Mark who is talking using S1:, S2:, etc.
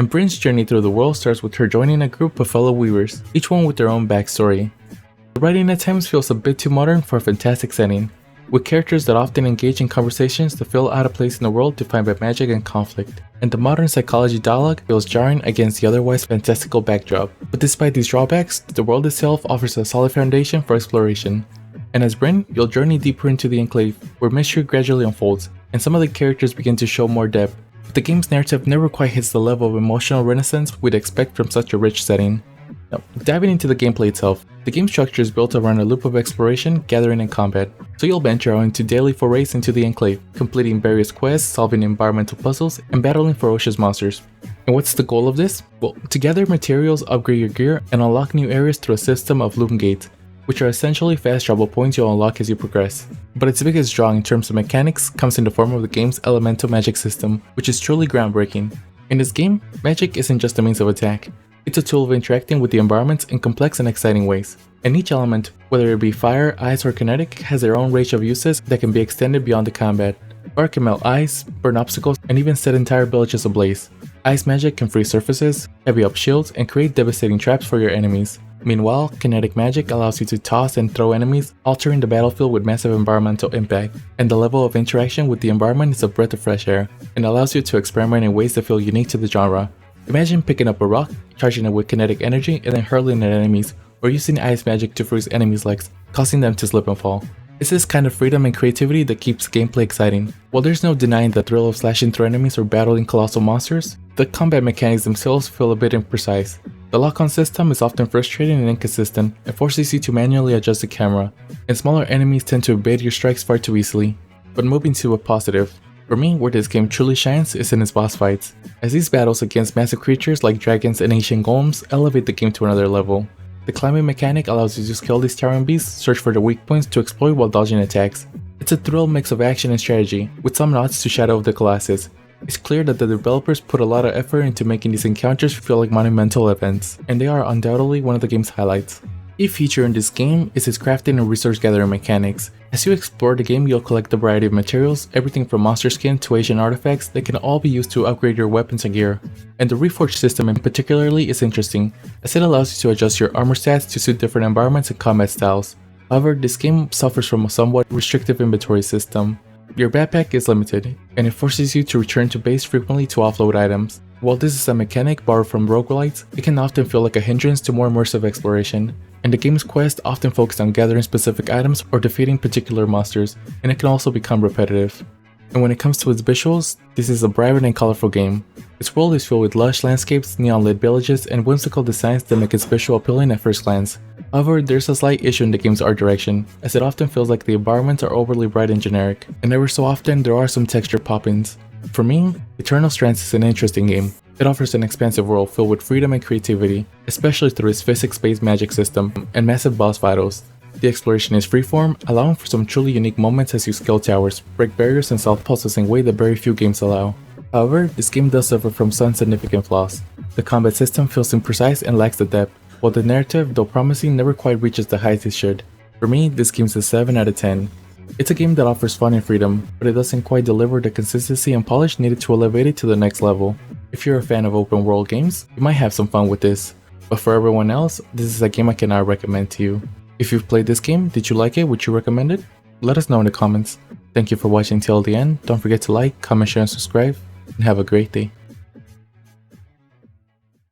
S1: and Bryn's journey through the world starts with her joining a group of fellow weavers, each one with their own backstory. The writing at times feels a bit too modern for a fantastic setting, with characters that often engage in conversations that feel out of place in a world defined by magic and conflict, and the modern psychology dialogue feels jarring against the otherwise fantastical backdrop. But despite these drawbacks, the world itself offers a solid foundation for exploration. And as Bryn, you'll journey deeper into the Enclave, where mystery gradually unfolds, and some of the characters begin to show more depth. But the game's narrative never quite hits the level of emotional renaissance we'd expect from such a rich setting. Now, diving into the gameplay itself, the game structure is built around a loop of exploration, gathering, and combat. So you'll venture out into daily forays into the Enclave, completing various quests, solving environmental puzzles, and battling ferocious monsters. And what's the goal of this? Well, to gather materials, upgrade your gear, and unlock new areas through a system of loot gates, which are essentially fast travel points you'll unlock as you progress. But its biggest draw in terms of mechanics comes in the form of the game's elemental magic system, which is truly groundbreaking. In this game, magic isn't just a means of attack. It's a tool of interacting with the environment in complex and exciting ways. And each element, whether it be fire, ice, or kinetic, has their own range of uses that can be extended beyond the combat. Fire can melt ice, burn obstacles, and even set entire villages ablaze. Ice magic can freeze surfaces, heavy up shields, and create devastating traps for your enemies. Meanwhile, kinetic magic allows you to toss and throw enemies, altering the battlefield with massive environmental impact, and the level of interaction with the environment is a breath of fresh air, and allows you to experiment in ways that feel unique to the genre. Imagine picking up a rock, charging it with kinetic energy, and then hurling at enemies, or using ice magic to freeze enemies' legs, causing them to slip and fall. It's this kind of freedom and creativity that keeps gameplay exciting. While there's no denying the thrill of slashing through enemies or battling colossal monsters, the combat mechanics themselves feel a bit imprecise. The lock-on system is often frustrating and inconsistent, and forces you to manually adjust the camera, and smaller enemies tend to evade your strikes far too easily. But moving to a positive, for me, where this game truly shines is in its boss fights, as these battles against massive creatures like dragons and ancient golems elevate the game to another level. The climbing mechanic allows you to scale these towering beasts, search for the weak points to exploit while dodging attacks. It's a thrill mix of action and strategy, with some nods to Shadow of the Colossus. It's clear that the developers put a lot of effort into making these encounters feel like monumental events, and they are undoubtedly one of the game's highlights. A feature in this game is its crafting and resource gathering mechanics. As you explore the game, you'll collect a variety of materials, everything from monster skin to ancient artifacts that can all be used to upgrade your weapons and gear. And the Reforged system in particularly is interesting, as it allows you to adjust your armor stats to suit different environments and combat styles. However, this game suffers from a somewhat restrictive inventory system. Your backpack is limited, and it forces you to return to base frequently to offload items. While this is a mechanic borrowed from roguelites, it can often feel like a hindrance to more immersive exploration, and the game's quests often focus on gathering specific items or defeating particular monsters, and it can also become repetitive. And when it comes to its visuals, this is a vibrant and colorful game. Its world is filled with lush landscapes, neon-lit villages, and whimsical designs that make its visual appealing at first glance. However, there's a slight issue in the game's art direction, as it often feels like the environments are overly bright and generic, and ever so often there are some texture pop-ins. For me, Eternal Strands is an interesting game. It offers an expansive world filled with freedom and creativity, especially through its physics-based magic system and massive boss battles. The exploration is freeform, allowing for some truly unique moments as you scale towers, break barriers, and solve puzzles in a way that very few games allow. However, this game does suffer from some significant flaws. The combat system feels imprecise and lacks the depth, while the narrative, though promising, never quite reaches the heights it should. For me, this game's a 7 out of 10. It's a game that offers fun and freedom, but it doesn't quite deliver the consistency and polish needed to elevate it to the next level. If you're a fan of open world games, you might have some fun with this, but for everyone else, this is a game I cannot recommend to you. If you've played this game, did you like it? Would you recommend it? Let us know in the comments. Thank you for watching till the end. Don't forget to like, comment, share, and subscribe, and have a great day.